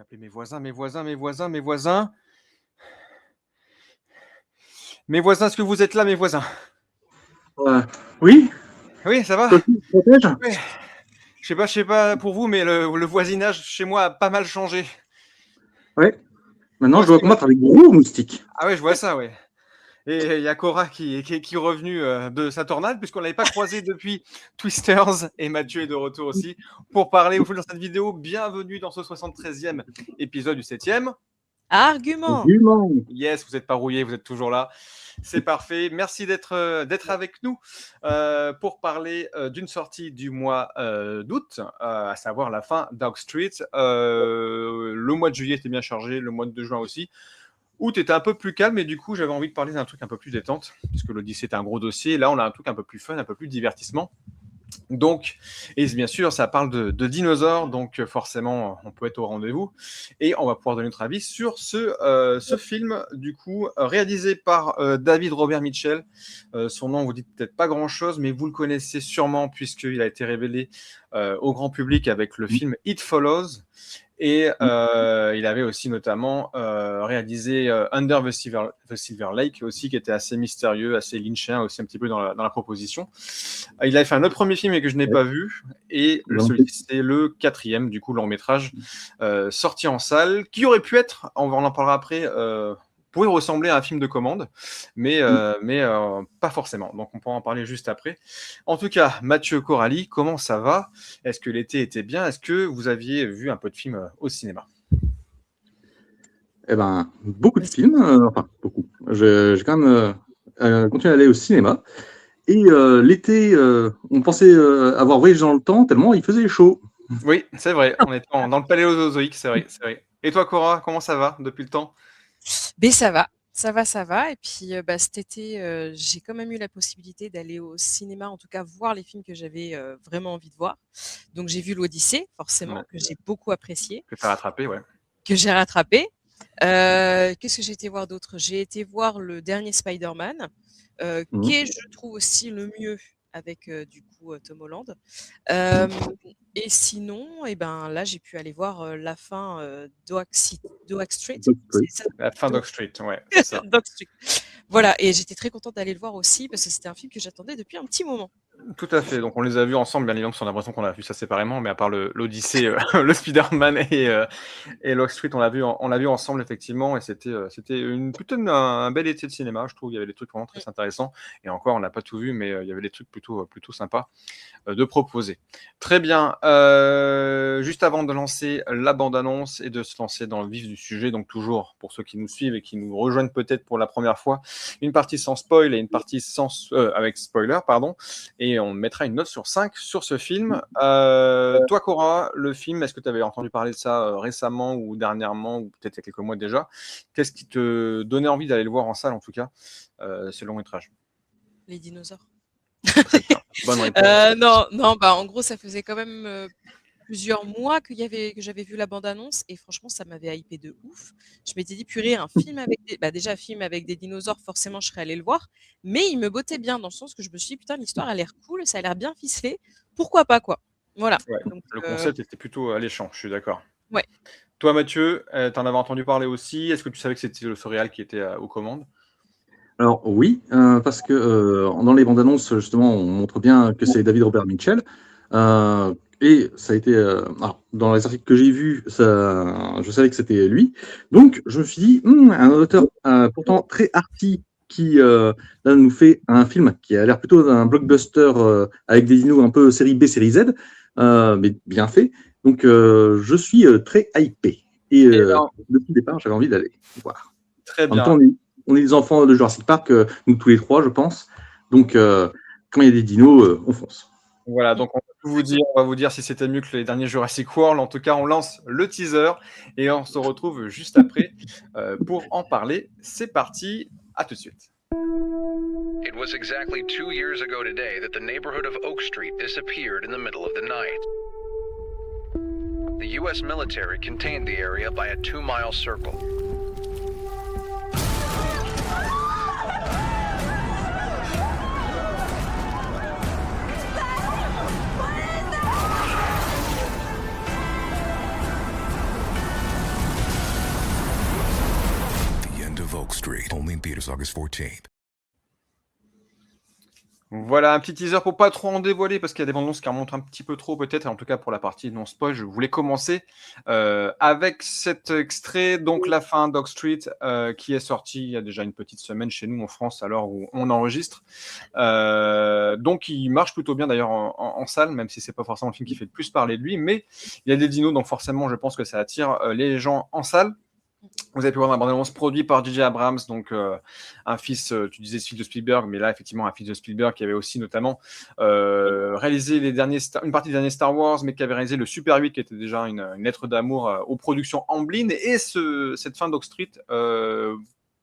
appeler mes voisins, mes voisins, mes voisins, mes voisins. Mes voisins, est-ce que vous êtes là, mes voisins? Oui. Oui, ça va? Toi aussi, tu te protèges? Oui. Je sais pas pour vous, mais le voisinage chez moi a pas mal changé. Ouais. Maintenant, Toi je dois aussi, ouais. combattre avec gros moustiques. Ah ouais, je vois ça, ouais. Et il y a Cora qui est revenue de sa tornade, puisqu'on l'avait pas croisé depuis Twisters, et Mathieu est de retour aussi pour parler au fil dans cette vidéo. Bienvenue dans ce 73e épisode du 7e. Argument. Yes, vous n'êtes pas rouillé, vous êtes toujours là. C'est parfait. Merci d'être avec nous pour parler d'une sortie du mois d'août, à savoir la fin d'Oak Street. Le mois de juillet était bien chargé, le mois de juin aussi. Août était un peu plus calme, et du coup, j'avais envie de parler d'un truc un peu plus détente, puisque l'Odyssée était un gros dossier. Là, on a un truc un peu plus fun, un peu plus divertissement. Donc, et bien sûr, ça parle de dinosaures, donc forcément, on peut être au rendez-vous. Et on va pouvoir donner notre avis sur ce film, du coup, réalisé par David Robert Mitchell. Son nom, vous dit peut-être pas grand-chose, mais vous le connaissez sûrement, puisqu'il a été révélé au grand public avec le film It Follows. Et il avait aussi notamment réalisé Under the Silver Lake aussi, qui était assez mystérieux, assez lynchien aussi un petit peu dans la proposition. Il avait fait un autre premier film que je n'ai pas vu, et celui-ci c'est le 4e du coup long métrage sorti en salle, qui aurait pu être, on en parlera après, pourrait ressembler à un film de commande, mais pas forcément. Donc on pourra en parler juste après. En tout cas, Mathieu Coralie, comment ça va? Est-ce que l'été était bien? Est-ce que vous aviez vu un peu de films au cinéma? Eh ben, beaucoup de films, enfin beaucoup. J'ai quand même continué à aller au cinéma. Et l'été, on pensait avoir voyagé dans le temps tellement il faisait chaud. Oui, c'est vrai. On est dans le paléozoïque, c'est vrai, c'est vrai. Et toi, Cora, comment ça va depuis le temps? Mais ça va, ça va, ça va. Et puis cet été, j'ai quand même eu la possibilité d'aller au cinéma, en tout cas voir les films que j'avais vraiment envie de voir. Donc j'ai vu l'Odyssée, forcément, Ouais. que j'ai beaucoup apprécié, Que tu as rattrapé, ouais. que j'ai rattrapé. Qu'est-ce que j'ai été voir d'autre? J'ai été voir le dernier Spider-Man, qui est, je trouve, aussi le mieux avec du coup Tom Holland. Et sinon, et ben là, j'ai pu aller voir la fin d'Oak Street. C'est ça? La fin d'Oak Street, ouais, c'est ça. D'Oak Street. Voilà, et j'étais très contente d'aller le voir aussi parce que c'était un film que j'attendais depuis un petit moment. Tout à fait. Donc on les a vus ensemble, bien évidemment, parce qu'on a l'impression qu'on a vu ça séparément, mais à part l'Odyssée, le Spider-Man et Lock Street, on l'a vu ensemble effectivement, et c'était plutôt un bel été de cinéma, je trouve. Il y avait des trucs vraiment très intéressants, et encore on n'a pas tout vu, mais il y avait des trucs plutôt sympas de proposer. Très bien. Juste avant de lancer la bande-annonce et de se lancer dans le vif du sujet, donc toujours pour ceux qui nous suivent et qui nous rejoignent peut-être pour la première fois, une partie sans spoil et une partie avec spoiler, pardon. Et on mettra une note sur 5 sur ce film. Toi, Cora, le film, est-ce que tu avais entendu parler de ça récemment ou dernièrement, ou peut-être il y a quelques mois déjà? Qu'est-ce qui te donnait envie d'aller le voir en salle, en tout cas, ce long métrage? Les dinosaures. Très bien. Bonne réponse. Non, en gros, ça faisait quand même plusieurs mois que j'avais vu la bande-annonce, et franchement, ça m'avait hypé de ouf. Je m'étais dit, purée, un film avec déjà, film avec des dinosaures, forcément, je serais allée le voir. Mais il me bottait bien, dans le sens que je me suis dit, putain, l'histoire a l'air cool, ça a l'air bien ficelé. Pourquoi pas, quoi. Voilà. Ouais, Donc, le concept était plutôt alléchant, je suis d'accord. Ouais. Toi, Mathieu, t'en avais entendu parler aussi. Est-ce que tu savais que c'était le Surréal qui était aux commandes? Alors oui, parce que dans les bandes annonces, justement, on montre bien que c'est David Robert Mitchell. Et ça a été. Alors, dans les articles que j'ai vus, je savais que c'était lui. Donc, je me suis dit, un auteur pourtant très arty qui là, nous fait un film qui a l'air plutôt d'un blockbuster avec des dinos un peu série B, série Z, mais bien fait. Donc, je suis très hypé. Et depuis le départ, j'avais envie d'aller voir. Très bien. En même temps, on est des enfants de Jurassic Park, nous tous les trois, je pense. Donc, quand il y a des dinos, on fonce. Voilà, donc on va vous dire si c'était mieux que les derniers Jurassic World. En tout cas, on lance le teaser et on se retrouve juste après pour en parler. C'est parti, à tout de suite. It was exactly 2 years ago today that the neighborhood of Oak Street disappeared in the middle of the night. The U.S. military contained the area by a 2-mile circle. Oak Street, only in theaters August 14th. Voilà un petit teaser pour pas trop en dévoiler parce qu'il y a des bandes annonces qui remontent un petit peu trop peut-être. En tout cas pour la partie non spoil, je voulais commencer avec cet extrait, donc la fin d'Oak Street qui est sorti il y a déjà une petite semaine chez nous en France à l'heure où on enregistre. Donc il marche plutôt bien d'ailleurs en salle, même si c'est pas forcément le film qui fait le plus parler de lui, mais il y a des dinos donc forcément je pense que ça attire les gens en salle. Vous avez pu voir dans la bande-annonce produit par J.J. Abrams, donc un fils, tu disais fils de Spielberg, mais là effectivement un fils de Spielberg qui avait aussi notamment réalisé une partie des derniers Star Wars, mais qui avait réalisé le Super 8, qui était déjà une lettre d'amour aux productions Amblin. Et cette fin d'Oak Street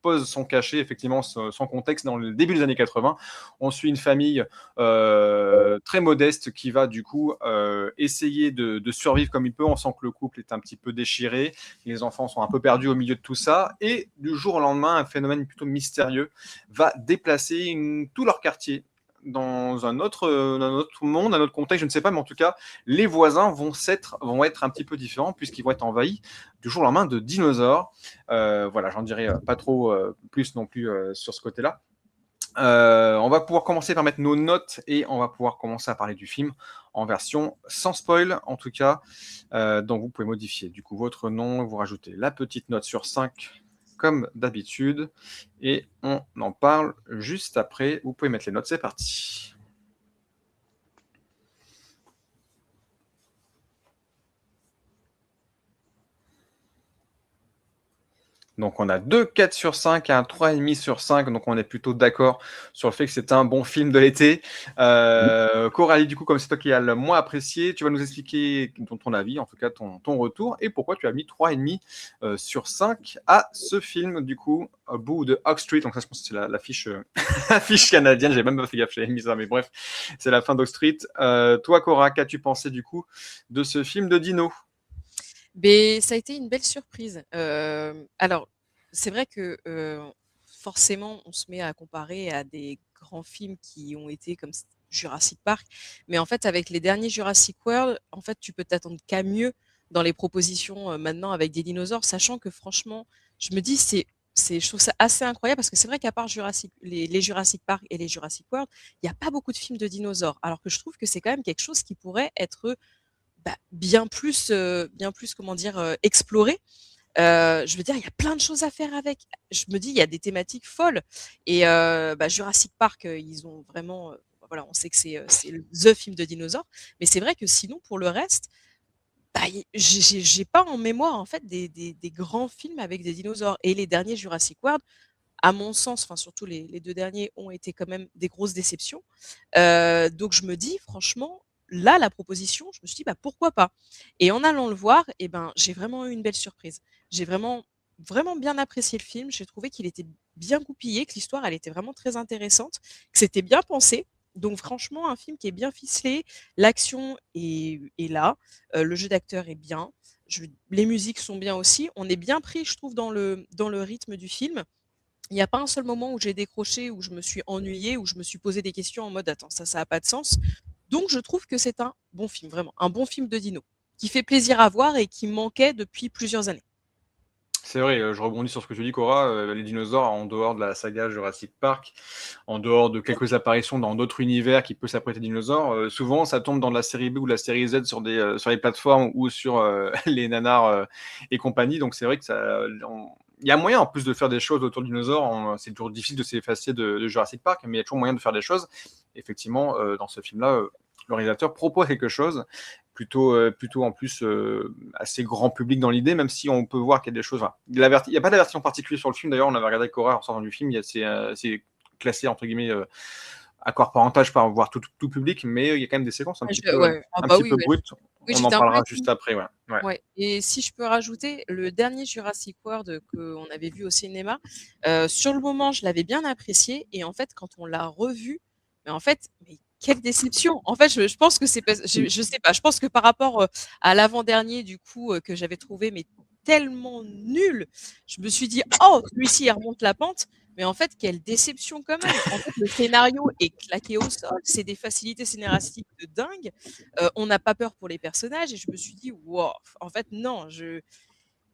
pose son cachet, effectivement, son contexte dans le début des années 80. On suit une famille très modeste qui va du coup essayer de survivre comme il peut. On sent que le couple est un petit peu déchiré, les enfants sont un peu perdus au milieu de tout ça, et du jour au lendemain, un phénomène plutôt mystérieux va déplacer tout leur quartier dans un autre monde, un autre contexte, je ne sais pas, mais en tout cas, les voisins vont être un petit peu différents puisqu'ils vont être envahis du jour au lendemain de dinosaures. Voilà, j'en dirai pas trop plus non plus sur ce côté-là. On va pouvoir commencer par mettre nos notes et on va pouvoir commencer à parler du film en version sans spoil en tout cas. Donc vous pouvez modifier du coup votre nom, vous rajoutez la petite note sur 5 comme d'habitude et on en parle juste après. Vous pouvez mettre les notes, c'est parti. Donc on a 2 4 sur 5 et un 3,5 sur 5, donc on est plutôt d'accord sur le fait que c'est un bon film de l'été. Coralie, du coup, comme c'est toi qui as le moins apprécié, tu vas nous expliquer ton avis, en tout cas ton retour, et pourquoi tu as mis 3,5 sur 5 à ce film, du coup, au bout de Oak Street. Donc ça, je pense que c'est la fiche, la fiche canadienne, j'ai même pas fait gaffe, j'avais mis ça, mais bref, c'est la fin d'Oak Street. Toi, Cora, qu'as-tu pensé, du coup, de ce film de Dino ? Mais ça a été une belle surprise. Alors, c'est vrai que forcément, on se met à comparer à des grands films qui ont été comme Jurassic Park, mais en fait, avec les derniers Jurassic World, en fait, tu peux t'attendre qu'à mieux dans les propositions maintenant avec des dinosaures, sachant que franchement, je me dis, je trouve ça assez incroyable parce que c'est vrai qu'à part les Jurassic Park et les Jurassic World, il n'y a pas beaucoup de films de dinosaures, alors que je trouve que c'est quand même quelque chose qui pourrait être bien plus, comment dire, exploré. Je veux dire, il y a plein de choses à faire avec. Je me dis, il y a des thématiques folles. Et Jurassic Park, ils ont vraiment, voilà, on sait que c'est the film de dinosaures. Mais c'est vrai que sinon, pour le reste, j'ai pas en mémoire en fait des grands films avec des dinosaures. Et les derniers Jurassic World, à mon sens, enfin surtout les 2 derniers, ont été quand même des grosses déceptions. Donc je me dis franchement, là, la proposition, je me suis dit: «Bah, pourquoi pas?» Et en allant le voir, et ben, j'ai vraiment eu une belle surprise. J'ai vraiment, vraiment bien apprécié le film. J'ai trouvé qu'il était bien goupillé, que l'histoire, elle était vraiment très intéressante, que c'était bien pensé. Donc franchement, un film qui est bien ficelé, l'action est là, le jeu d'acteur est bien, les musiques sont bien aussi. On est bien pris, je trouve, dans le rythme du film. Il n'y a pas un seul moment où j'ai décroché, où je me suis ennuyée, où je me suis posé des questions en mode: «Attends, ça a pas de sens». Donc je trouve que c'est un bon film, vraiment, un bon film de dino, qui fait plaisir à voir et qui manquait depuis plusieurs années. C'est vrai, je rebondis sur ce que tu dis, Cora. Les dinosaures, en dehors de la saga Jurassic Park, en dehors de quelques apparitions dans d'autres univers qui peuvent s'apprêter aux dinosaures, souvent ça tombe dans la série B ou la série Z sur les plateformes ou sur les nanars et compagnie. Donc c'est vrai que il y a moyen en plus de faire des choses autour des dinosaures. C'est toujours difficile de s'effacer de Jurassic Park, mais il y a toujours moyen de faire des choses. Effectivement, dans ce film-là, le réalisateur propose quelque chose plutôt en plus assez grand public dans l'idée, même si on peut voir qu'il y a des choses. Enfin, il n'y a pas d'avertissement particulier sur le film. D'ailleurs, on avait regardé avec Cora en sortant du film. C'est classé entre guillemets accord parental, par voir tout public, mais il y a quand même des séquences un petit peu brutes. Oui, On en j'étais un parlera peu juste après. Ouais. ouais. Et si je peux rajouter, le dernier Jurassic World qu'on avait vu au cinéma, sur le moment, je l'avais bien apprécié, et en fait, quand on l'a revu, mais en fait, mais quelle déception! En fait, je pense que c'est je sais pas, je pense que par rapport, à l'avant-dernier du coup, que j'avais trouvé mais tellement nul, je me suis dit: «Oh, celui-ci, il remonte la pente», mais en fait, quelle déception quand même! En fait, le scénario est claqué au sol, c'est des facilités scénaristiques de dingue, on n'a pas peur pour les personnages, et je me suis dit: «Waouh, en fait non,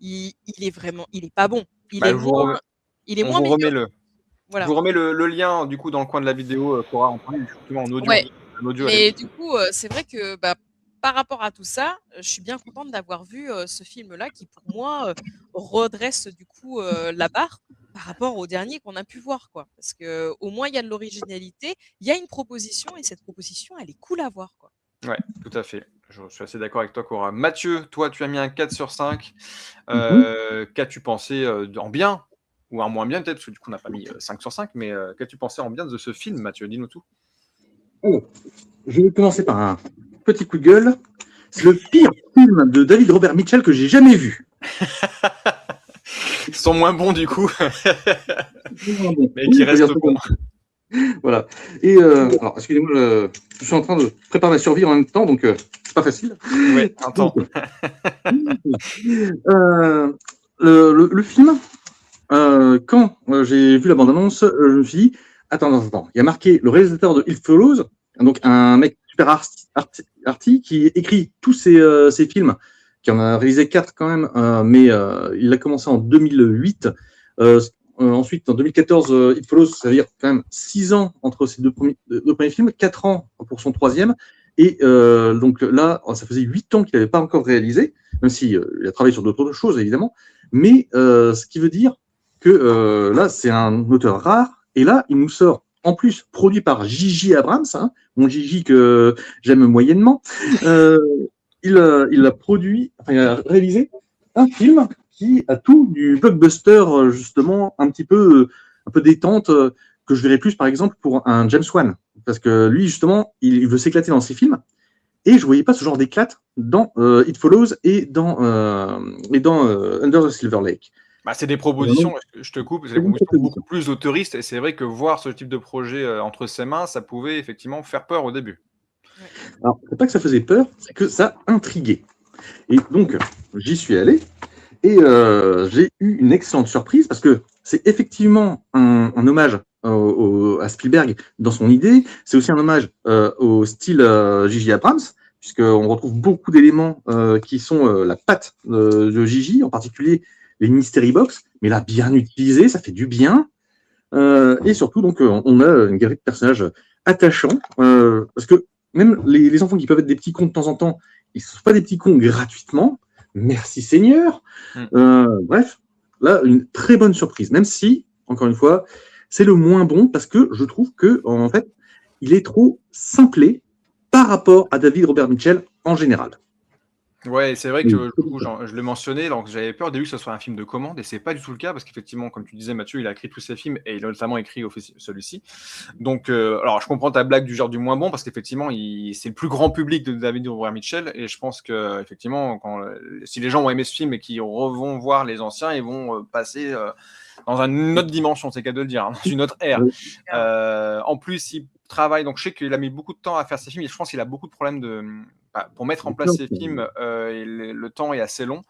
il est vraiment, il est pas bon». Il Bah, est moins Il est On moins vous remet médiocre. Je Voilà. vous remets le lien du coup dans le coin de la vidéo pour en parler justement en audio. Ouais. En audio, elle Mais est- du coup, c'est vrai que par rapport à tout ça, je suis bien contente d'avoir vu ce film-là qui, pour moi, redresse du coup la barre par rapport au dernier qu'on a pu voir, quoi. Parce que au moins il y a de l'originalité, il y a une proposition et cette proposition, elle est cool à voir, quoi. Ouais, tout à fait. Je suis assez d'accord avec toi, Cora. Mathieu, toi, tu as mis un 4 sur 5. Mhm. Qu'as-tu pensé en bien ou en moins bien, peut-être, parce que du coup, on n'a pas mis 5 sur 5, mais qu'as-tu pensé en bien de ce film, Mathieu? Dis-nous tout. Alors, je vais commencer par un petit coup de gueule. C'est le pire film de David Robert Mitchell que j'ai jamais vu. Ils sont moins bons, du coup, Bon, mais qui on peut dire restent ça bons. voilà. Et alors, excusez-moi, je suis en train de préparer ma survie en même temps, donc c'est pas facile. Ouais, un temps. Le film, quand j'ai vu la bande-annonce, je me suis dit, attends, il y a marqué le réalisateur de It Follows, donc un mec super arty qui écrit tous ses films, qui en a réalisé 4 quand même, mais il a commencé en 2008. Ensuite, en 2014, It Follows, ça veut dire quand même 6 ans entre ses deux premiers films, 4 ans pour son troisième. Et donc là, ça faisait 8 ans qu'il n'avait pas encore réalisé, même s'il a travaillé sur d'autres choses, évidemment. Mais ce qui veut dire que là, c'est un auteur rare. Et là, il nous sort, en plus, produit par J.J. Abrams, hein, mon J.J. que j'aime moyennement. Il a produit, enfin, il a réalisé un film qui a tout du blockbuster, justement, un peu détente, que je verrais plus, par exemple, pour un James Wan. Parce que lui, justement, il veut s'éclater dans ses films. Et je ne voyais pas ce genre d'éclate dans It Follows et dans Under the Silver Lake. Bah, c'est des propositions, je te coupe, c'est des propositions beaucoup plus autoristes, et c'est vrai que voir ce type de projet entre ses mains, ça pouvait effectivement faire peur au début. Alors, c'est pas que ça faisait peur, c'est que ça intriguait. Et donc, j'y suis allé, et j'ai eu une excellente surprise, parce que c'est effectivement un hommage à Spielberg dans son idée, c'est aussi un hommage au style J.J. Abrams, puisqu'on retrouve beaucoup d'éléments qui sont la patte de J.J., en particulier les mystery box, mais là, bien utilisé, ça fait du bien. Et surtout, donc, on a une galerie de personnages attachants, parce que même les enfants qui peuvent être des petits cons de temps en temps, ils ne sont pas des petits cons gratuitement. Merci Seigneur. Bref, là, une très bonne surprise, même si, encore une fois, c'est le moins bon, parce que je trouve que, en fait, il est trop simplé par rapport à David Robert Mitchell en général. Ouais, c'est vrai que du coup, je l'ai mentionné, donc j'avais peur au début que ce soit un film de commande, et c'est pas du tout le cas, parce qu'effectivement, comme tu disais, Mathieu, il a écrit tous ses films, et il a notamment écrit celui-ci. Donc, alors je comprends ta blague du genre du moins bon, parce qu'effectivement, c'est le plus grand public de David Robert Mitchell, et je pense que effectivement, si les gens ont aimé ce film et qu'ils vont voir les anciens, ils vont passer dans une autre dimension, c'est qu'à de le dire, hein, dans une autre ère. En plus, il travaille, donc je sais qu'il a mis beaucoup de temps à faire ses films, et je pense qu'il a beaucoup de problèmes pour mettre en place ses films, et le temps est assez long.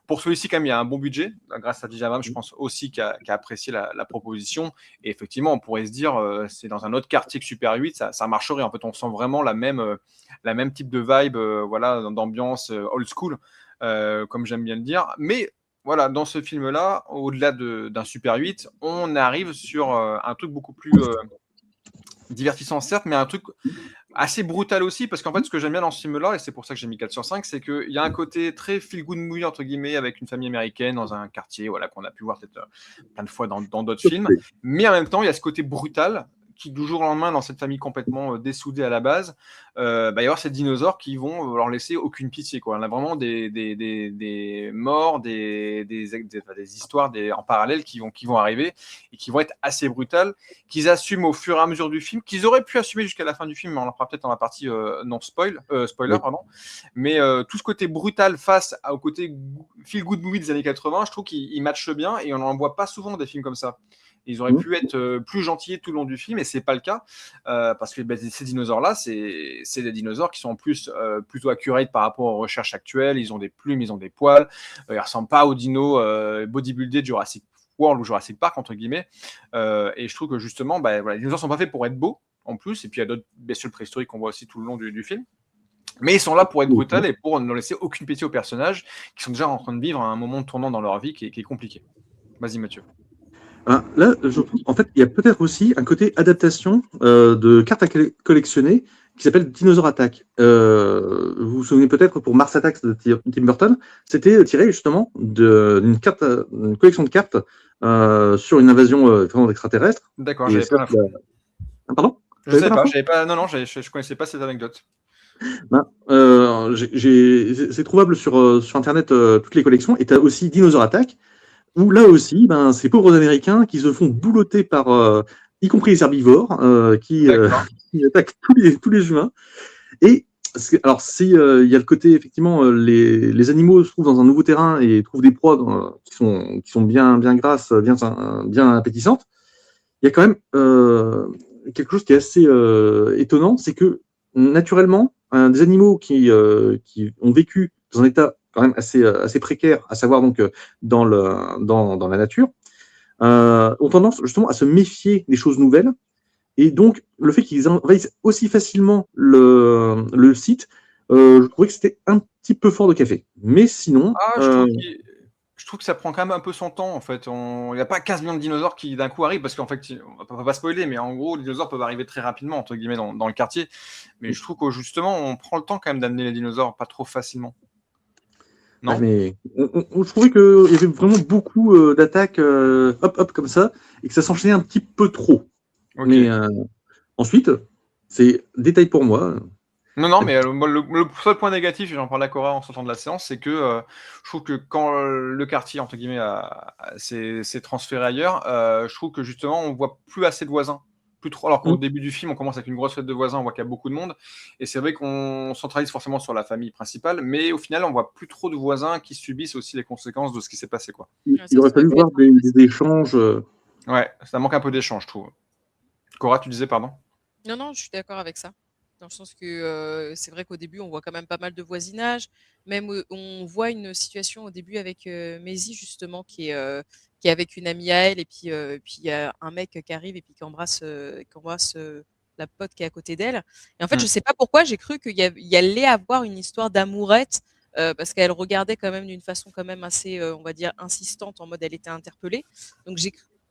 Pour celui-ci, quand même, il y a un bon budget, grâce à J.J. Abrams, je pense aussi qu'il a apprécié la proposition. Et effectivement, on pourrait se dire, c'est dans un autre quartier que Super 8, ça marcherait. En fait, on sent vraiment la même type de vibe, voilà, d'ambiance old school, comme j'aime bien le dire. Mais voilà, dans ce film-là, au-delà d'un Super 8, on arrive sur un truc beaucoup plus divertissant, certes, mais un truc assez brutal aussi, parce qu'en fait, ce que j'aime bien dans ce film-là, et c'est pour ça que j'ai mis 4 sur 5, c'est qu'il y a un côté très feel-good movie, entre guillemets, avec une famille américaine dans un quartier, voilà, qu'on a pu voir peut-être plein de fois dans d'autres films. Mais en même temps, il y a ce côté brutal qui, du jour au lendemain, dans cette famille complètement dessoudée à la base, il va y avoir ces dinosaures qui vont leur laisser aucune pitié, quoi. On a vraiment des morts, des histoires en parallèle qui vont arriver et qui vont être assez brutales, qu'ils assument au fur et à mesure du film, qu'ils auraient pu assumer jusqu'à la fin du film, mais on en fera peut-être dans la partie spoiler, pardon. Mais tout ce côté brutal face au côté feel-good movie des années 80, je trouve qu'il matche bien, et on n'en voit pas souvent des films comme ça. Ils auraient pu être plus gentils tout le long du film, et c'est pas le cas, parce que ces dinosaures-là, c'est des dinosaures qui sont en plus plutôt accurate par rapport aux recherches actuelles. Ils ont des plumes, ils ont des poils, ils ressemblent pas aux dinos bodybuildés de Jurassic World ou Jurassic Park, entre guillemets. Et je trouve que justement, voilà, les dinosaures sont pas faits pour être beaux, en plus, et puis il y a d'autres bestioles préhistoriques qu'on voit aussi tout le long du film. Mais ils sont là pour être brutales et pour ne laisser aucune pitié aux personnages qui sont déjà en train de vivre un moment tournant dans leur vie qui est compliqué. Vas-y, Mathieu. Là, en fait, il y a peut-être aussi un côté adaptation de cartes à collectionner qui s'appelle Dinosaur Attack. Vous vous souvenez peut-être pour Mars Attacks de Tim Burton, c'était tiré justement d'une collection de cartes sur une invasion vraiment extraterrestre. D'accord, Et j'avais ça, pas l'info. pardon? Je sais pas, j'avais pas. Non, je connaissais pas cette anecdote. C'est trouvable sur Internet toutes les collections. Et tu as aussi Dinosaur Attack, où là aussi, ces pauvres Américains qui se font boulotter par, y compris les herbivores, qui attaquent tous les humains. Et alors, il y a le côté, effectivement, les animaux se trouvent dans un nouveau terrain et trouvent des proies qui sont bien grasses, bien appétissantes. Il y a quand même quelque chose qui est assez étonnant, c'est que naturellement, des animaux qui ont vécu dans un état quand même assez précaire, à savoir donc dans la nature, ont tendance justement à se méfier des choses nouvelles. Et donc, le fait qu'ils envahissent aussi facilement le site, je trouvais que c'était un petit peu fort de café. Mais sinon, je trouve que ça prend quand même un peu son temps, en fait. Il n'y a pas 15 millions de dinosaures qui d'un coup arrivent, parce qu'en fait, on ne peut pas spoiler, mais en gros, les dinosaures peuvent arriver très rapidement, entre guillemets, dans le quartier. Mais je trouve que justement, on prend le temps quand même d'amener les dinosaures pas trop facilement. Non, mais je trouvais qu'il y avait vraiment beaucoup d'attaques hop comme ça, et que ça s'enchaînait un petit peu trop. ok. Mais ensuite, c'est détail pour moi. Non, mais le seul point négatif, et j'en parle à Cora en sortant de la séance, c'est que je trouve que quand le quartier, entre guillemets, s'est transféré ailleurs, je trouve que justement, on voit plus assez de voisins. Plus trop. Alors qu'au début du film, on commence avec une grosse fête de voisins, on voit qu'il y a beaucoup de monde. Et c'est vrai qu'on centralise forcément sur la famille principale, mais au final, on voit plus trop de voisins qui subissent aussi les conséquences de ce qui s'est passé, quoi. Il aurait fallu voir des échanges. Ouais, ça manque un peu d'échange, je trouve. Cora, tu disais, pardon? Non, je suis d'accord avec ça. Dans le sens que c'est vrai qu'au début, on voit quand même pas mal de voisinage. Même on voit une situation au début avec Maisie, justement, qui est avec une amie à elle, et puis il y a un mec qui arrive et puis qui embrasse la pote qui est à côté d'elle. Et en fait, je sais pas pourquoi, j'ai cru qu'il y allait avoir une histoire d'amourette, parce qu'elle regardait quand même d'une façon quand même assez, on va dire, insistante, en mode elle était interpellée. Donc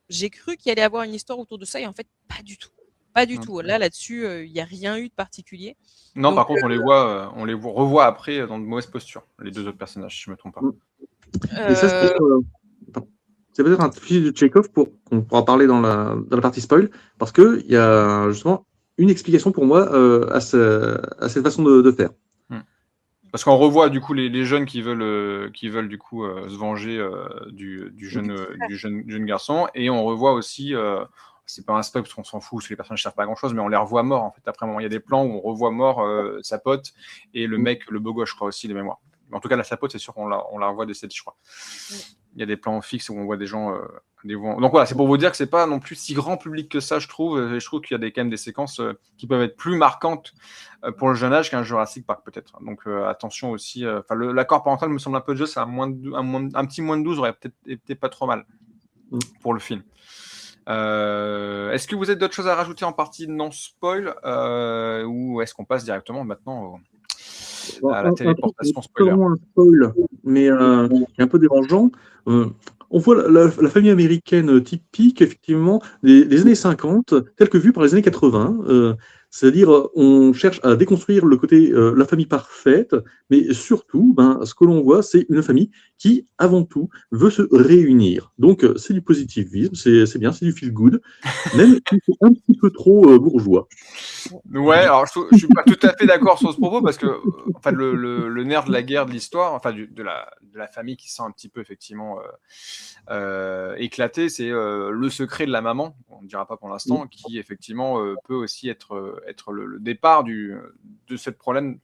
j'ai cru qu'il allait avoir une histoire autour de ça, et en fait, pas du tout. Pas du tout. Là-dessus, il n'y a rien eu de particulier. Non, Donc, par contre, on les revoit après dans de mauvaises postures, les deux autres personnages, si je ne me trompe pas. Et ça, c'est peut-être un fil de Chekhov qu'on pourra parler dans la partie spoil, parce qu'il y a justement une explication pour moi à cette façon de faire. Parce qu'on revoit du coup les jeunes qui veulent du coup se venger du jeune garçon, et on revoit aussi, c'est pas un spoil parce qu'on s'en fout, parce que les personnages ne servent pas à grand chose, mais on les revoit morts en fait. Après un moment, il y a des plans où on revoit mort sa pote et le mec, le beau gosse, je crois aussi, de mémoire. En tout cas, là, sa pote, c'est sûr qu'on la revoit décédée, je crois. Il y a des plans fixes où on voit des gens. Donc voilà, c'est pour vous dire que c'est pas non plus si grand public que ça, je trouve. Et je trouve qu'il y a quand même des séquences qui peuvent être plus marquantes pour le jeune âge qu'un Jurassic Park, peut-être. Donc attention aussi. L'accord parental me semble un peu juste, un petit moins de 12 aurait peut-être été pas trop mal pour le film. Est-ce que vous avez d'autres choses à rajouter en partie non spoil, ou est-ce qu'on passe directement maintenant à la téléportation spoiler? Un spoil, mais qui est un peu dérangeant. On voit la famille américaine typique, effectivement, des années 50, telle que vue par les années 80. C'est-à-dire, on cherche à déconstruire le côté la famille parfaite, mais surtout, ce que l'on voit, c'est une famille qui, avant tout, veut se réunir. Donc, c'est du positivisme, c'est bien, c'est du feel good, même si c'est un petit peu trop bourgeois. Ouais, alors je suis pas tout à fait d'accord sur ce propos, parce que en fait, le nerf de la guerre de l'histoire, enfin de la famille qui se sent un petit peu effectivement éclatée, c'est le secret de la maman, on ne dira pas pour l'instant, qui effectivement peut aussi être le départ du problème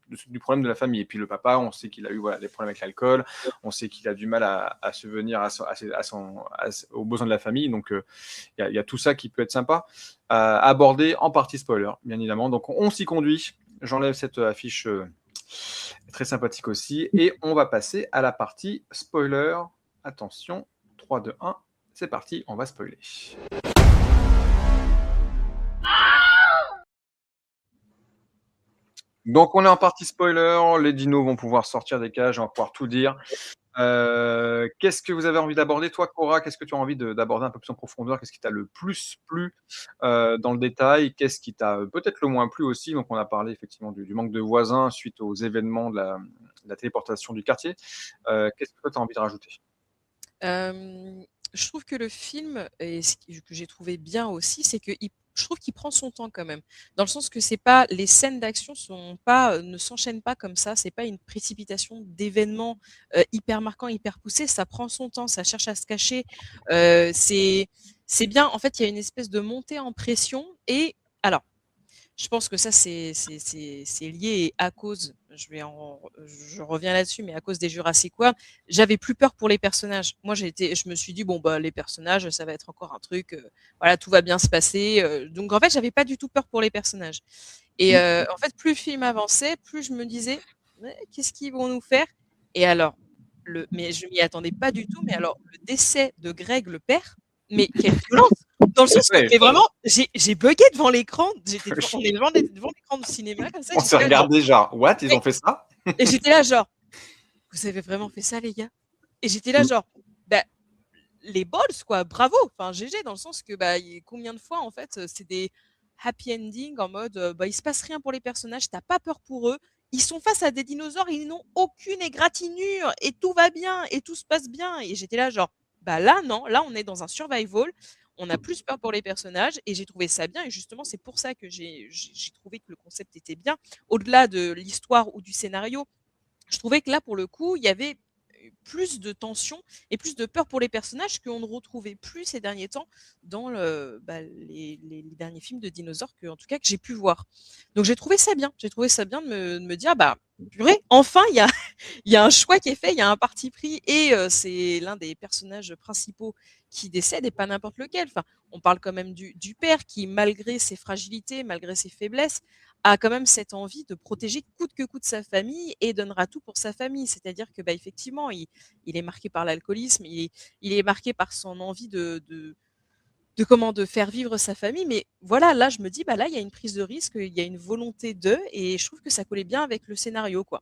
de la famille. Et puis le papa, on sait qu'il a eu des problèmes avec l'alcool, on sait qu'il a du mal à subvenir aux besoins de la famille, donc il y a tout ça qui peut être sympa à aborder en partie spoiler, bien évidemment. Donc on s'y conduit. J'enlève cette affiche très sympathique aussi, et on va passer à la partie spoiler. Attention, 3, 2, 1, c'est parti, on va spoiler. Donc on est en partie spoiler, les dinos vont pouvoir sortir des cages, on va pouvoir tout dire. Qu'est-ce que vous avez envie d'aborder, toi, Cora? Qu'est-ce que tu as envie d'aborder un peu plus en profondeur? Qu'est-ce qui t'a le plus plu dans le détail? Qu'est-ce qui t'a peut-être le moins plu aussi? Donc, on a parlé effectivement du manque de voisins suite aux événements de la téléportation du quartier. Qu'est-ce que toi, tu as envie de rajouter? Je trouve que le film, et que j'ai trouvé bien aussi, c'est que je trouve qu'il prend son temps quand même. Dans le sens que c'est pas, les scènes d'action ne s'enchaînent pas comme ça. C'est pas une précipitation d'événements hyper marquants, hyper poussés. Ça prend son temps, ça cherche à se cacher. C'est bien. En fait, il y a une espèce de montée en pression. Et alors, je pense que ça, c'est lié à cause, je reviens là-dessus, mais à cause des Jurassic World, j'avais plus peur pour les personnages. Moi, je me suis dit, bon, bah, les personnages, ça va être encore un truc, voilà, tout va bien se passer. Donc, en fait, j'avais pas du tout peur pour les personnages. Et en fait, plus le film avançait, plus je me disais, qu'est-ce qu'ils vont nous faire? Et alors, mais je m'y attendais pas du tout, mais alors, le décès de Greg, le père, mais quelle violence! Dans le sens où, mais vraiment, j'ai bugué devant l'écran. On est devant l'écran du cinéma comme ça. On s'est regardé genre, what? Ils ont fait ça? Et j'étais là genre, vous avez vraiment fait ça, les gars? Et j'étais là genre, bah, les balls, quoi, bravo. Enfin, GG, dans le sens que, bah, combien de fois, en fait, c'est des happy endings en mode, bah, il se passe rien pour les personnages, t'as pas peur pour eux. Ils sont face à des dinosaures, ils n'ont aucune égratignure et tout va bien et tout se passe bien. Et j'étais là genre, bah là, non, là, on est dans un survival. On a plus peur pour les personnages et j'ai trouvé ça bien. Et justement, c'est pour ça que j'ai trouvé que le concept était bien. Au-delà de l'histoire ou du scénario, je trouvais que là, pour le coup, il y avait plus de tension et plus de peur pour les personnages qu'on ne retrouvait plus ces derniers temps dans les derniers films de dinosaures en tout cas que j'ai pu voir. Donc j'ai trouvé ça bien. J'ai trouvé ça bien de me dire, bah purée, enfin il y a un choix qui est fait, il y a un parti pris et c'est l'un des personnages principaux qui décède et pas n'importe lequel. Enfin, on parle quand même du père qui, malgré ses fragilités, malgré ses faiblesses, a quand même cette envie de protéger coûte que coûte sa famille et donnera tout pour sa famille. C'est-à-dire que, bah, effectivement, il est marqué par l'alcoolisme, il est marqué par son envie de faire vivre sa famille. Mais voilà, là, je me dis, bah là, il y a une prise de risque, il y a une volonté d'eux, et je trouve que ça collait bien avec le scénario, quoi.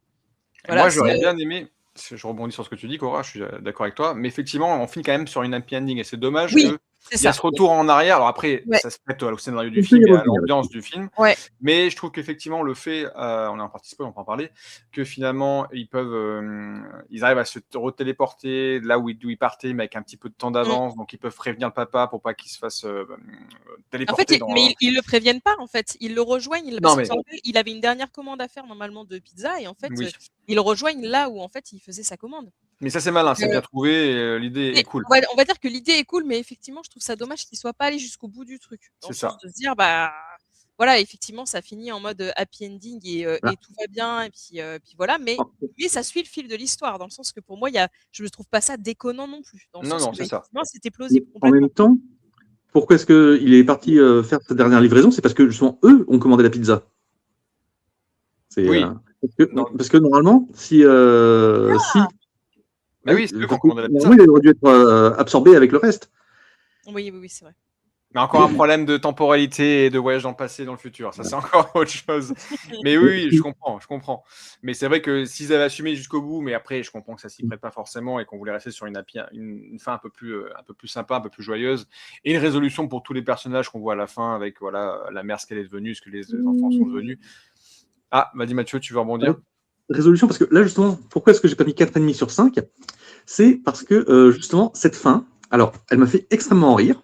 Voilà, moi, j'aurais bien aimé, je rebondis sur ce que tu dis, Cora, je suis d'accord avec toi, mais effectivement, on finit quand même sur une happy ending, et c'est dommage que il y a ce retour en arrière. Alors après, ça se prête au scénario du film et à l'ambiance du film. Ouais. Mais je trouve qu'effectivement, le fait, on est en partie spoil, on peut en parler, que finalement, ils arrivent à se retéléporter là où ils partaient, mais avec un petit peu de temps d'avance. Donc, ils peuvent prévenir le papa pour pas qu'il se fasse téléporter. En fait, mais ils le préviennent pas, en fait. Ils le rejoignent. Il avait une dernière commande à faire, normalement, de pizza. Et en fait, ils le rejoignent là où, en fait, il faisait sa commande. Mais ça, c'est malin, c'est bien trouvé, et l'idée est cool. On va dire que l'idée est cool, mais effectivement, je trouve ça dommage qu'il soit pas allé jusqu'au bout du truc. C'est ça. De se dire, bah, voilà, effectivement, ça finit en mode happy ending et tout va bien, et puis voilà, mais ça suit le fil de l'histoire, dans le sens que pour moi, je ne trouve pas ça déconnant non plus. Non, c'est ça. C'était plausible. En même temps, pourquoi est-ce qu'il est parti faire sa dernière livraison? C'est parce que justement, eux ont commandé la pizza. Oui. Parce que normalement, si bah oui, c'est eux qui ont commandé la pizza. Il aurait dû être absorbé avec le reste. Oui, c'est vrai. Mais encore un problème de temporalité et de voyage dans le passé et dans le futur. Ça, c'est encore autre chose. Mais oui, je comprends. Mais c'est vrai que s'ils avaient assumé jusqu'au bout, mais après, je comprends que ça s'y prête pas forcément et qu'on voulait rester sur une fin un peu plus sympa, un peu plus joyeuse. Et une résolution pour tous les personnages qu'on voit à la fin avec la mère, ce qu'elle est devenue, ce que les enfants sont devenus. Ah, vas-y Mathieu, tu veux rebondir? Résolution, parce que là, justement, pourquoi est-ce que j'ai pas mis 4,5 sur 5? C'est parce que, justement, cette fin, alors, elle m'a fait extrêmement rire,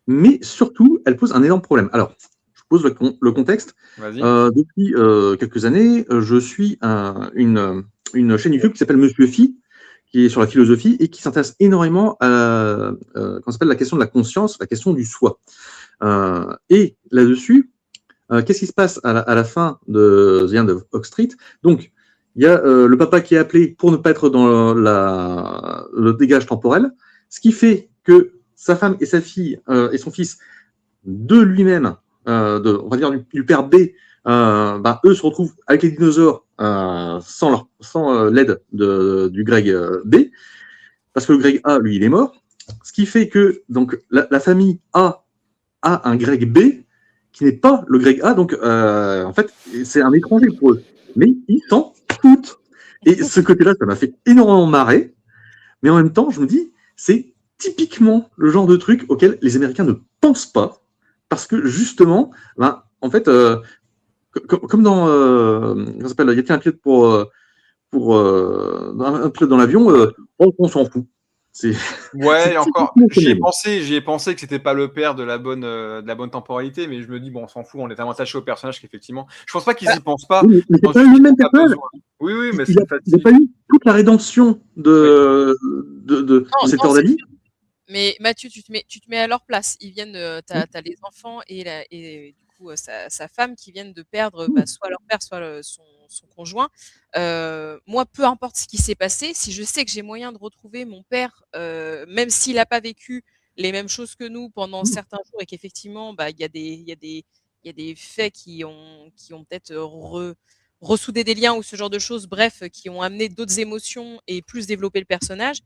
mais surtout, elle pose un énorme problème. Alors, je pose le contexte. Depuis quelques années, je suis une chaîne YouTube qui s'appelle Monsieur Phi, qui est sur la philosophie et qui s'intéresse énormément à la question de la conscience, la question du soi. Et là-dessus, qu'est-ce qui se passe à la fin de The End of Oak Street? Donc, il y a le papa qui est appelé pour ne pas être dans le dégage temporel, ce qui fait que sa femme et sa fille et son fils, de lui-même, on va dire du père B, eux se retrouvent avec les dinosaures sans l'aide du Greg B, parce que le Greg A, lui, il est mort. Ce qui fait que donc la famille A a un Greg B qui n'est pas le Greg A, donc en fait, c'est un étranger pour eux. Mais ils s'en foutent. Et ce côté-là, ça m'a fait énormément marrer. mais en même temps, je me dis, c'est typiquement le genre de truc auquel les Américains ne pensent pas, parce que justement, en fait, comme dans, comment ça s'appelle, il y a un pilote un pilote dans l'avion, on s'en fout. Ouais, encore, j'y ai pensé que c'était pas le père de la bonne temporalité, mais je me dis, bon, on s'en fout, on est tellement attaché au personnage qu'effectivement, je pense pas qu'ils y pensent pas. Oui, mais c'est pas le même personnage. Oui, mais il n'a pas eu toute la rédemption de cet heure d'avis. Mais Mathieu, tu te mets à leur place. Ils viennent, t'as les enfants et du coup sa femme qui viennent de perdre soit leur père, soit son conjoint. Moi, peu importe ce qui s'est passé, si je sais que j'ai moyen de retrouver mon père, même s'il n'a pas vécu les mêmes choses que nous pendant certains jours et qu'effectivement, il y a des faits qui ont peut-être ressoudé des liens ou ce genre de choses, bref, qui ont amené d'autres émotions et plus développé le personnage,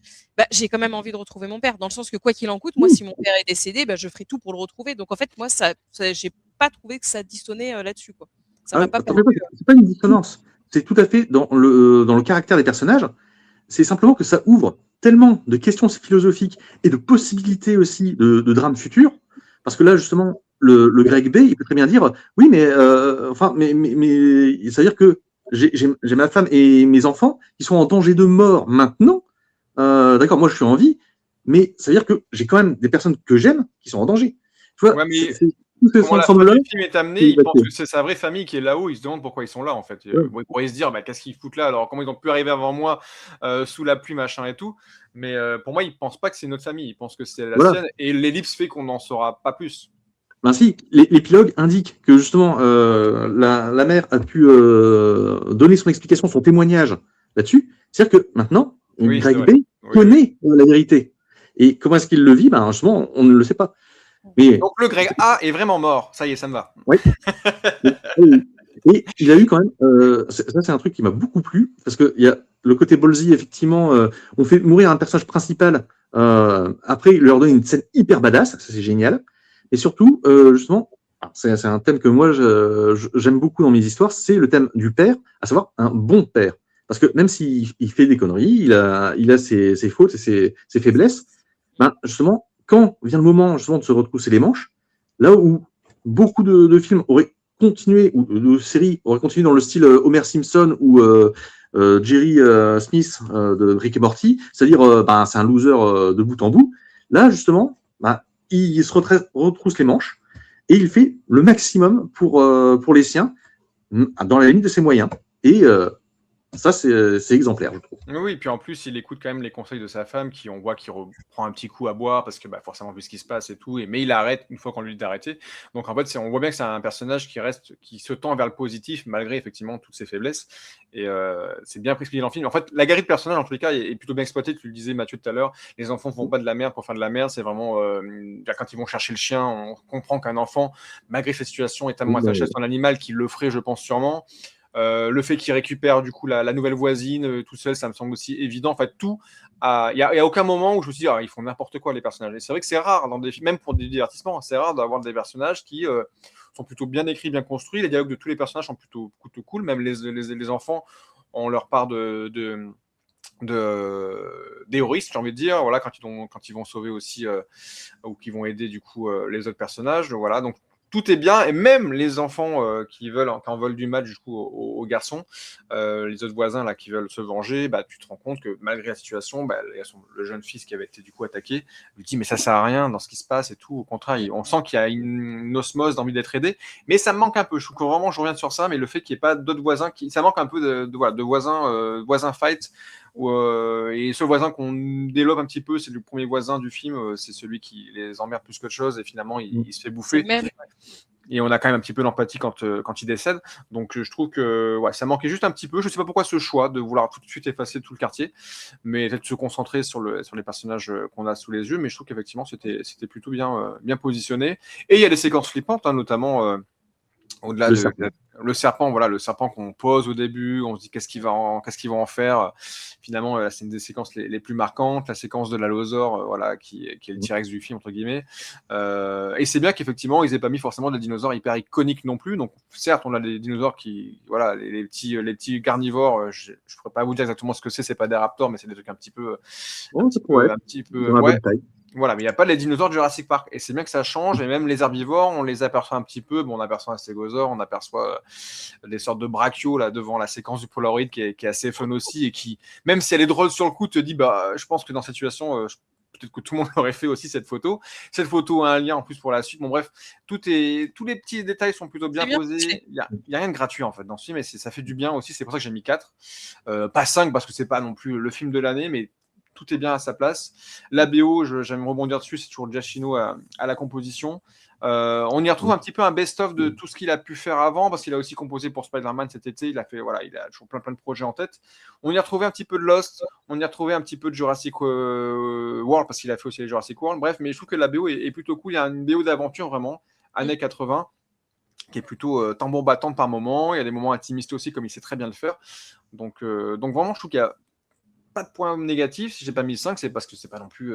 j'ai quand même envie de retrouver mon père. Dans le sens que quoi qu'il en coûte, moi, si mon père est décédé, je ferai tout pour le retrouver. Donc en fait, moi, j'ai pas trouvé que ça dissonnait là-dessus, quoi. Ça m'a pas perdu. C'est pas une dissonance. C'est tout à fait dans le caractère des personnages. C'est simplement que ça ouvre tellement de questions philosophiques et de possibilités aussi de drames futurs. Parce que là, justement, le Greg B, il peut très bien dire oui, mais ça veut dire que j'ai ma femme et mes enfants qui sont en danger de mort maintenant. D'accord, moi je suis en vie, mais ça veut dire que j'ai quand même des personnes que j'aime qui sont en danger. Tu vois, comment la fin du film est amenée, ils pensent que c'est sa vraie famille qui est là-haut, ils se demandent pourquoi ils sont là en fait. Ils pourraient se dire qu'est-ce qu'ils foutent là, alors comment ils ont pu arriver avant moi sous la pluie machin et tout, mais pour moi ils pensent pas que c'est notre famille, ils pensent que c'est la sienne et l'ellipse fait qu'on n'en saura pas plus. Ben si, l'épilogue indique que justement la mère a pu donner son explication, son témoignage là-dessus, c'est-à-dire que maintenant Greg B connaît la vérité. Et comment est-ce qu'il le vit? Justement, on ne le sait pas. Mais, donc le Greg A est vraiment mort, ça y est, ça me va. Oui. Et il a eu quand même, ça c'est un truc qui m'a beaucoup plu, parce qu'il y a le côté ballsy, effectivement, on fait mourir un personnage principal, après il leur donne une scène hyper badass, ça c'est génial, et surtout, justement, c'est un thème que moi j'aime beaucoup dans mes histoires, c'est le thème du père, à savoir un bon père. Parce que même s'il fait des conneries, il a ses fautes et ses faiblesses, justement, quand vient le moment justement de se retrousser les manches, là où beaucoup de films auraient continué, ou de séries auraient continué dans le style Homer Simpson ou Jerry Smith de Rick et Morty, c'est-à-dire c'est un loser de bout en bout, là justement, il se retrousse les manches et il fait le maximum pour les siens, dans la limite de ses moyens. Et ça, c'est exemplaire, je trouve. Oui, puis en plus, il écoute quand même les conseils de sa femme, qui on voit qu'il reprend un petit coup à boire, parce que forcément, vu ce qui se passe et tout, mais il arrête une fois qu'on lui dit d'arrêter. Donc en fait, on voit bien que c'est un personnage qui se tend vers le positif, malgré effectivement toutes ses faiblesses. Et c'est bien expliqué dans le film. En fait, la galerie de personnages, en tous les cas, est plutôt bien exploitée. Tu le disais, Mathieu, tout à l'heure. Les enfants ne font pas de la merde pour faire de la merde. C'est vraiment, quand ils vont chercher le chien, on comprend qu'un enfant, malgré cette situation, est tellement attaché à son animal qu'il le ferait, je pense, sûrement. Le fait qu'il récupère du coup la nouvelle voisine tout seul, ça me semble aussi évident. En fait, tout, il y a aucun moment où je me suis dit ils font n'importe quoi les personnages. Et c'est vrai que c'est rare dans des films, même pour des divertissements, c'est rare d'avoir des personnages qui sont plutôt bien écrits, bien construits. Les dialogues de tous les personnages sont plutôt cool. Même les enfants ont leur part d'héroïsme, j'ai envie de dire, voilà, quand ils vont sauver aussi ou qui vont aider du coup les autres personnages. Voilà, donc tout est bien, et même les enfants qui en veulent du mal du coup aux garçons, les autres voisins là qui veulent se venger, tu te rends compte que malgré la situation, le jeune fils qui avait été du coup attaqué lui dit mais ça sert à rien dans ce qui se passe et tout. Au contraire, on sent qu'il y a une osmose d'envie d'être aidé, mais ça me manque un peu. Je trouve que vraiment, je reviens sur ça, mais le fait qu'il n'y ait pas d'autres voisins, ça manque un peu de voisins fight. Et ce voisin qu'on développe un petit peu, c'est le premier voisin du film, c'est celui qui les emmerde plus qu'autre chose, et finalement il se fait bouffer. Et on a quand même un petit peu d'empathie quand il décède. Donc je trouve que ça manquait juste un petit peu. Je ne sais pas pourquoi ce choix de vouloir tout de suite effacer tout le quartier, mais peut-être se concentrer sur les personnages qu'on a sous les yeux. Mais je trouve qu'effectivement c'était plutôt bien positionné. Et il y a des séquences flippantes, notamment au-delà le serpent, voilà, le serpent qu'on pose au début, on se dit qu'est-ce qu'ils vont en faire. Finalement, c'est une des séquences les plus marquantes, la séquence de l'allosaure, voilà, qui est le T-Rex du film entre guillemets. Et c'est bien qu'effectivement ils aient pas mis forcément des dinosaures hyper iconiques non plus. Donc certes, on a des dinosaures qui, voilà, les petits carnivores. Je pourrais pas vous dire exactement ce que c'est pas des raptors, mais c'est des trucs un petit peu, Oh, ça pourrait être un petit peu, dans la ouais. bonne taille. Voilà, mais il n'y a pas les dinosaures de Jurassic Park. Et c'est bien que ça change. Et même les herbivores, on les aperçoit un petit peu. Bon, on aperçoit un stégosaure, on aperçoit des sortes de brachios là, devant la séquence du Polaroid qui est assez fun aussi. Et qui, même si elle est drôle sur le coup, te dit bah, je pense que dans cette situation, peut-être que tout le monde aurait fait aussi cette photo. Cette photo a un lien en plus pour la suite. Bon, bref, tous les petits détails sont plutôt bien posés. Il n'y a rien de gratuit en fait dans ce film. Et ça fait du bien aussi. C'est pour ça que j'ai mis 4. Pas 5 parce que c'est pas non plus le film de l'année, mais tout est bien à sa place. La BO, j'aime rebondir dessus, c'est toujours Giacchino à la composition. On y retrouve un petit peu un best-of de tout ce qu'il a pu faire avant, parce qu'il a aussi composé pour Spider-Man cet été. Il a toujours plein de projets en tête. On y a retrouvé un petit peu de Lost, on y a retrouvé un petit peu de Jurassic World, parce qu'il a fait aussi les Jurassic World. Bref, mais je trouve que la BO est plutôt cool. Il y a une BO d'aventure vraiment, années 80, qui est plutôt tambour battant par moments. Il y a des moments intimistes aussi, comme il sait très bien le faire. Donc vraiment, je trouve qu'il y a pas de point négatif. Si j'ai pas mis 5, c'est parce que c'est pas non plus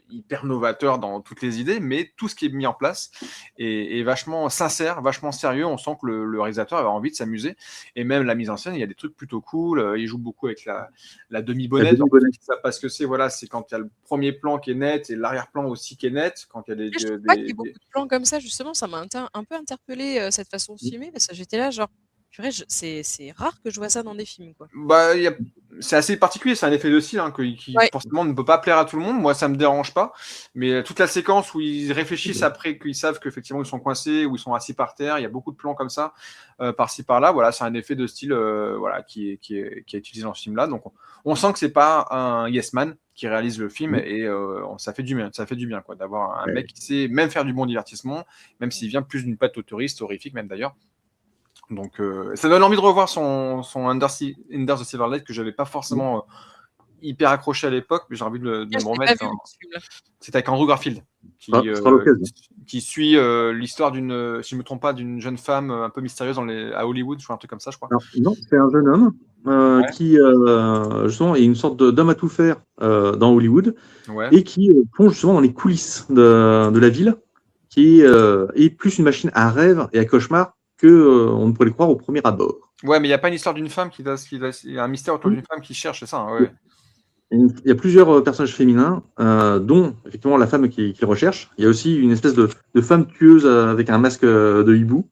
hyper novateur dans toutes les idées, mais tout ce qui est mis en place est vachement sincère, vachement sérieux. On sent que le réalisateur a envie de s'amuser. Et même la mise en scène, il y a des trucs plutôt cool. Il joue beaucoup avec la demi-bonnette. Ça, parce que c'est quand il y a le premier plan qui est net et l'arrière-plan aussi qui est net. Quand il y a je trouve pas qu'il y ait beaucoup de plans comme ça, justement. Ça m'a un peu interpellé cette façon de filmer, parce que j'étais là, genre, purée, c'est rare que je vois ça dans des films, quoi. Bah, c'est assez particulier, c'est un effet de style qui forcément ne peut pas plaire à tout le monde. Moi, ça me dérange pas, mais toute la séquence où ils réfléchissent après qu'ils savent qu'effectivement ils sont coincés ou ils sont assis par terre, il y a beaucoup de plans comme ça, par-ci par-là. Voilà, c'est un effet de style voilà, qui est utilisé dans ce film-là. Donc, on sent que c'est pas un yes man qui réalise le film et ça fait du bien, quoi, d'avoir un mec qui sait même faire du bon divertissement, même s'il vient plus d'une patte autoriste, horrifique même d'ailleurs. Donc, ça donne envie de revoir son Under the Silver Lake que j'avais pas forcément hyper accroché à l'époque, mais j'ai envie de me remettre. C'est avec Andrew Garfield qui suit l'histoire d'une, si je me trompe pas, d'une jeune femme un peu mystérieuse à Hollywood, un truc comme ça, je crois. Alors, non, c'est un jeune homme qui justement est une sorte d'homme à tout faire dans Hollywood et qui plonge justement dans les coulisses de la ville, qui est plus une machine à rêve et à cauchemar on ne pourrait le croire au premier abord. Ouais, mais il n'y a pas une histoire d'une femme il y a un mystère autour d'une femme qui cherche, c'est ça, hein, ouais. Il y a plusieurs personnages féminins, dont effectivement la femme qui recherche. Il y a aussi une espèce de femme tueuse avec un masque de hibou.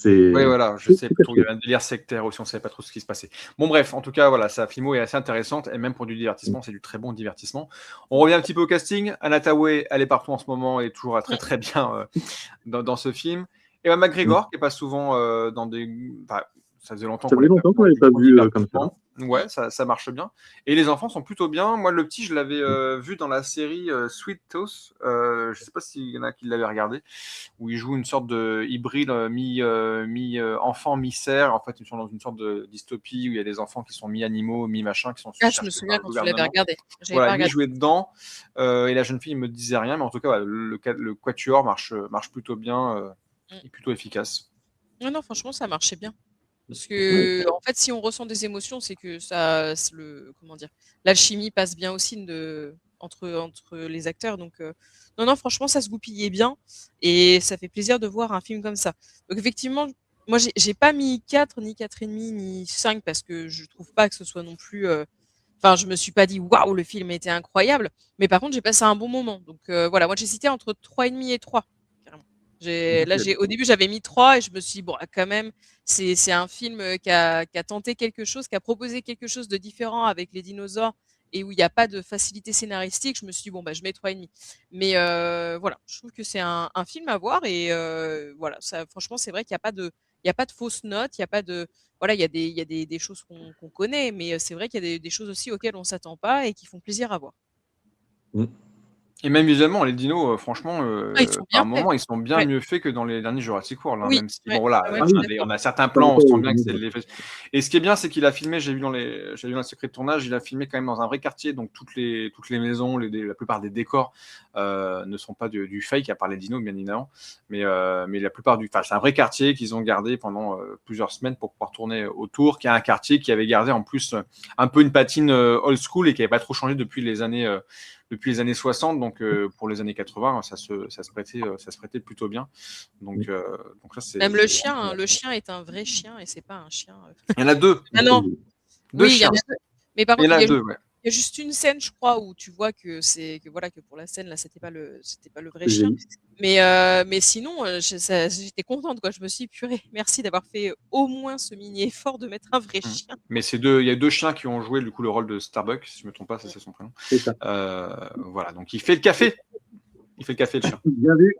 Oui, voilà, je sais pas trop. Il y avait un délire sectaire aussi, on ne savait pas trop ce qui se passait. Bon, bref, en tout cas, voilà, sa filmo est assez intéressante et même pour du divertissement, c'est du très bon divertissement. On revient un petit peu au casting. Anna Thaoué, elle est partout en ce moment et toujours très très bien dans ce film. Ewan McGregor, qui n'est pas souvent dans des. Enfin, ça faisait longtemps qu'on l'avait pas vu comme ça. Ouais, ça marche bien. Et les enfants sont plutôt bien. Moi, le petit, je l'avais vu dans la série Sweet Tooth. Je ne sais pas s'il y en a qui l'avaient regardé, où il joue une sorte de hybride mi-enfant, mi-cerf. En fait, ils sont dans une sorte de dystopie où il y a des enfants qui sont mi-animaux, mi-machin, qui sont je me souviens quand tu l'avais regardé. Voilà, lui jouait dedans. Et la jeune fille ne me disait rien, mais en tout cas, voilà, le quatuor marche plutôt bien et plutôt efficace. Non, franchement, ça marchait bien. Parce que, en fait, si on ressent des émotions, c'est que l'alchimie passe bien aussi entre les acteurs. Donc, non, franchement, ça se goupillait bien et ça fait plaisir de voir un film comme ça. Donc, effectivement, moi, j'ai pas mis 4, ni 4,5, ni 5 parce que je trouve pas que ce soit non plus. Enfin, je me suis pas dit waouh, le film était incroyable, mais par contre, j'ai passé un bon moment. Donc, voilà, moi, j'ai cité entre 3,5 et 3. Au début, j'avais mis 3 et je me suis dit, bon, quand même, c'est un film qui a tenté quelque chose, qui a proposé quelque chose de différent avec les dinosaures et où il n'y a pas de facilité scénaristique. Je me suis dit, bon, je mets 3,5. Mais voilà, je trouve que c'est un film à voir et voilà, franchement, c'est vrai qu'il n'y a pas de fausses notes, il y a pas de. Voilà, il y a des choses qu'on connaît, mais c'est vrai qu'il y a des choses aussi auxquelles on ne s'attend pas et qui font plaisir à voir. Et même visuellement, les dinos, franchement, Ah, ils sont par bien faits. moments, ils sont bien Ouais. mieux faits que dans les derniers Jurassic World, hein, Oui, même si ouais, bon voilà, ouais, Ah je suis oui, d'accord. on a certains ça plans, on dépend, sent bien que c'est l'effet et ce qui est bien, c'est qu'il a filmé, j'ai vu dans les secrets de tournage, il a filmé quand même dans un vrai quartier, donc toutes les maisons, la plupart des décors, ne sont pas du fake, à part les dinos, bien évidemment, mais la plupart c'est un vrai quartier qu'ils ont gardé pendant, plusieurs semaines pour pouvoir tourner autour, qui est un quartier qui avait gardé en plus, un peu une patine, old school et qui avait pas trop changé depuis les années 60, donc pour les années 80, ça se prêtait plutôt bien. Donc ça, Même c'est le chien est un vrai chien et c'est pas un chien. Il y en a deux, Ah non, deux oui, il y en chiens. a deux. Mais par Il y en contre, a deux, ouais. il y a juste une scène, je crois, où tu vois que voilà, que pour la scène là, c'était pas le vrai chien. Mais sinon, j'étais contente, quoi. Je me suis dit, purée, merci d'avoir fait au moins ce mini effort de mettre un vrai chien. Mais il y a deux chiens qui ont joué du coup le rôle de Starbuck, si je me trompe pas, ça c'est son prénom. C'est ça. Voilà, donc il fait le café. Il fait le café, le chien. Bien vu.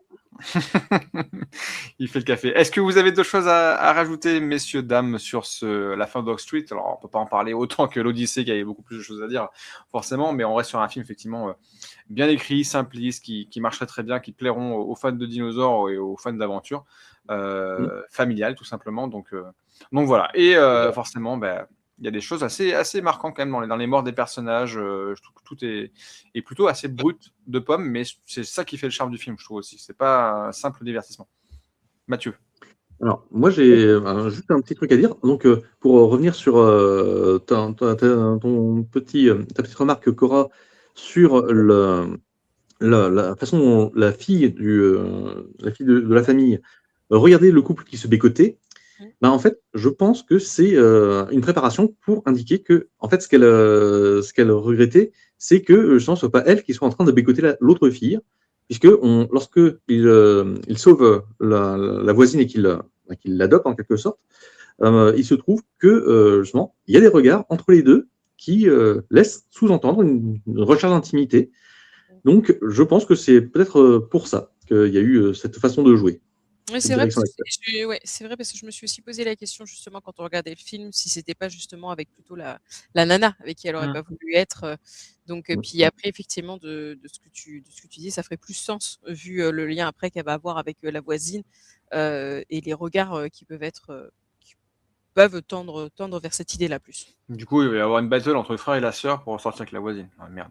Il fait le café. Est-ce que vous avez d'autres choses à rajouter, messieurs, dames, sur la fin d'Oak Street? Alors, on peut pas en parler autant que l'Odyssée, qui avait beaucoup plus de choses à dire, forcément, mais on reste sur un film, effectivement, bien écrit, simpliste, qui marcherait très bien, qui plairont aux fans de dinosaures et aux fans d'aventure, familial, tout simplement. Donc voilà. Et forcément, il y a des choses assez marquantes quand même dans les morts des personnages. Je trouve que tout est plutôt assez brut de pommes, mais c'est ça qui fait le charme du film, je trouve aussi. C'est pas un simple divertissement. Mathieu. Alors, moi, j'ai juste un petit truc à dire. Donc, pour revenir sur ta petite remarque, Cora, sur la façon dont la fille de la famille regardait le couple qui se bécotait, en fait, je pense que c'est une préparation pour indiquer que, en fait, ce qu'elle regrettait, c'est que ce ne soit pas elle qui soit en train de bécoter l'autre fille, puisque lorsque il sauve la voisine et qu'il l'adopte en quelque sorte, il se trouve que justement, il y a des regards entre les deux qui laissent sous-entendre une recherche d'intimité. Donc, je pense que c'est peut-être pour ça qu'il y a eu cette façon de jouer. Oui, c'est vrai, c'est vrai, parce que je me suis aussi posé la question justement quand on regardait le film, si c'était pas justement avec plutôt la nana avec qui elle aurait pas voulu être. Donc, puis après, effectivement, de ce que tu dis, ça ferait plus sens vu le lien après qu'elle va avoir avec la voisine et les regards qui peuvent tendre vers cette idée-là plus. Du coup, il va y avoir une battle entre le frère et la sœur pour ressortir avec la voisine. Ah, merde.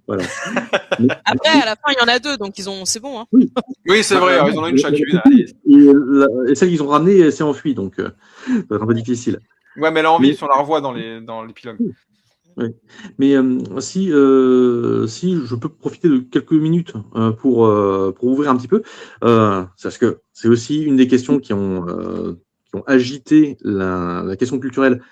Voilà. Après, à la fin, il y en a deux, donc c'est bon. Hein. Oui, c'est vrai, ils en ont une chacune. Et celle qu'ils ont ramenée, elle s'est enfuie, donc ça va être un peu difficile. Ouais, mais elle a envie, si on la revoit dans l'épilogue. Oui. Mais si je peux profiter de quelques minutes pour ouvrir un petit peu, parce que c'est aussi une des questions qui ont agité la question culturelle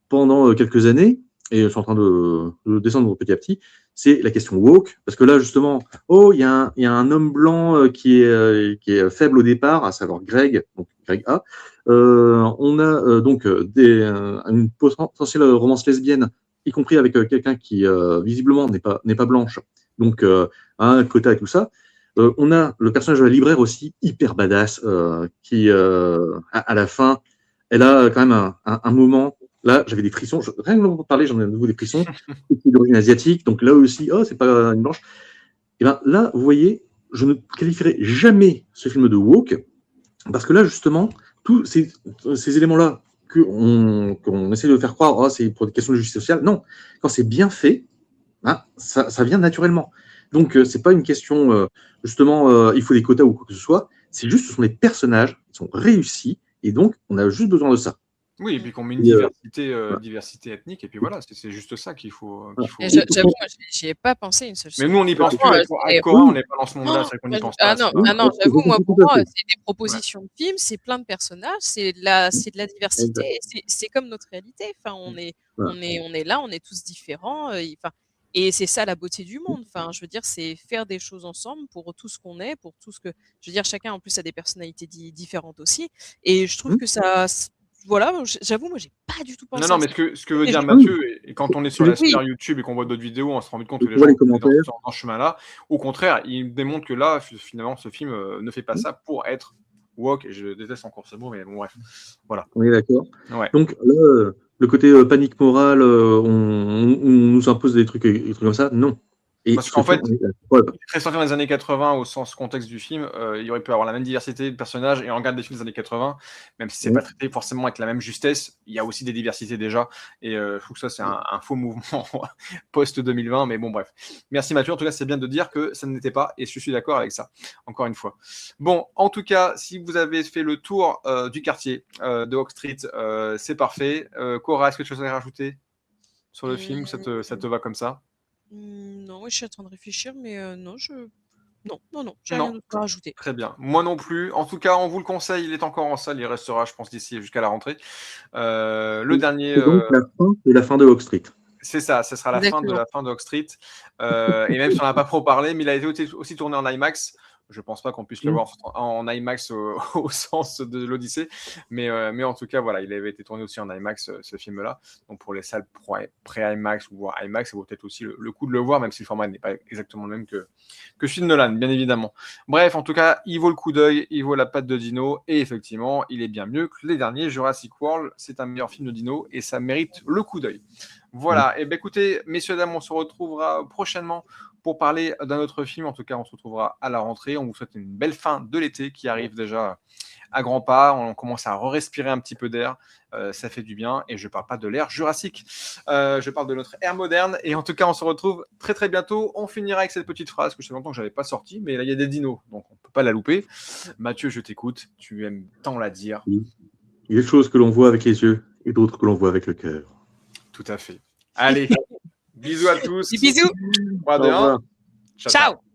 pendant quelques années, et je suis en train de descendre petit à petit, c'est la question woke, parce que là, justement, il y a un homme blanc qui est faible au départ, à savoir Greg, donc Greg A. On a donc une potentielle romance lesbienne, y compris avec quelqu'un qui, visiblement, n'est pas blanche, donc a un quota et tout ça. On a le personnage de la libraire aussi, hyper badass, qui, à la fin, elle a quand même un moment. Là, j'avais des frissons. Rien que pour parler, j'en ai à nouveau des frissons. C'est d'origine asiatique, donc là aussi, c'est pas une blanche. Et bien là, vous voyez, je ne qualifierais jamais ce film de woke, parce que là, justement, tous ces éléments-là qu'on essaie de faire croire, c'est pour des questions de justice sociale. Non, quand c'est bien fait, ça vient naturellement. Donc, c'est pas une question, justement, il faut des quotas ou quoi que ce soit. C'est juste, ce sont des personnages qui sont réussis, et donc, on a juste besoin de ça. Oui, et puis qu'on met une diversité ethnique, et puis voilà, c'est juste ça qu'il faut. J'avoue, moi, j'y ai pas pensé une seule seconde. Mais nous, on n'y pense plus. Avec Cora, on n'est pas dans ce monde-là, c'est qu'on n'y pense pas. Non, j'avoue, moi, pour moi, c'est des propositions de films, c'est plein de personnages, c'est de la diversité, c'est comme notre réalité. Enfin, on est là, on est tous différents. Et c'est ça la beauté du monde. Enfin, je veux dire, c'est faire des choses ensemble pour tout ce qu'on est, pour tout ce que. Je veux dire, chacun en plus a des personnalités différentes aussi. Et je trouve que ça. Voilà, j'avoue, moi, j'ai pas du tout pensé. Non, mais ce que veut dire Mathieu, et quand on est sur la sphère YouTube et qu'on voit d'autres vidéos, on se rend compte que les gens sont dans ce chemin-là. Au contraire, il démontre que là, finalement, ce film ne fait pas ça pour être woke. Et je déteste encore ce mot, mais bon, bref. Voilà. On est d'accord. Ouais. Donc là, le côté panique morale, on nous impose des trucs comme ça, non. Et Parce qu'en fait, ouais. il serait sorti dans les années 80 au sens contexte du film, il aurait pu avoir la même diversité de personnages et on regarde des films des années 80, même si c'est pas traité forcément avec la même justesse, il y a aussi des diversités déjà et je trouve que ça c'est un faux mouvement post-2020, mais bon bref. Merci Mathieu, en tout cas c'est bien de dire que ça ne l'était pas et je suis d'accord avec ça, encore une fois. Bon, en tout cas, si vous avez fait le tour du quartier de Oak Street, c'est parfait. Cora, est-ce que tu as quelque chose à rajouter sur le film, ça te va comme ça? Non, je suis en train de réfléchir, mais non, j'ai Non. rien d'autre à rajouter. Très bien. Moi non plus. En tout cas, on vous le conseille. Il est encore en salle. Il restera, je pense, d'ici jusqu'à la rentrée. Le dernier. C'est donc la fin de Oak Street. C'est ça. Ce sera la fin de Exactement. la fin de Oak Street. Et même si on n'a pas trop parlé, mais il a été aussi tourné en IMAX. Je pense pas qu'on puisse le voir en IMAX au sens de l'Odyssée, mais en tout cas, voilà, il avait été tourné aussi en IMAX, ce film-là. Donc pour les salles pré-IMAX ou voire IMAX, ça vaut peut-être aussi le coup de le voir, même si le format n'est pas exactement le même que celui de Nolan, bien évidemment. Bref, en tout cas, il vaut le coup d'œil, il vaut la patte de Dino, et effectivement, il est bien mieux que les derniers. Jurassic World, c'est un meilleur film de Dino, et ça mérite le coup d'œil. Voilà, et bien écoutez, messieurs, dames, on se retrouvera prochainement pour parler d'un autre film. En tout cas, on se retrouvera à la rentrée. On vous souhaite une belle fin de l'été qui arrive déjà à grands pas. On commence à respirer un petit peu d'air. Ça fait du bien. Et je ne parle pas de l'ère jurassique. Je parle de notre ère moderne. Et en tout cas, on se retrouve très très bientôt. On finira avec cette petite phrase que je sais longtemps que je n'avais pas sortie. Mais là, il y a des dinos. Donc, on ne peut pas la louper. Mathieu, je t'écoute. Tu aimes tant la dire. Il y a des choses que l'on voit avec les yeux et d'autres que l'on voit avec le cœur. Tout à fait. Allez, bisous à tous. Des bisous. 3, 2, 1. Ciao.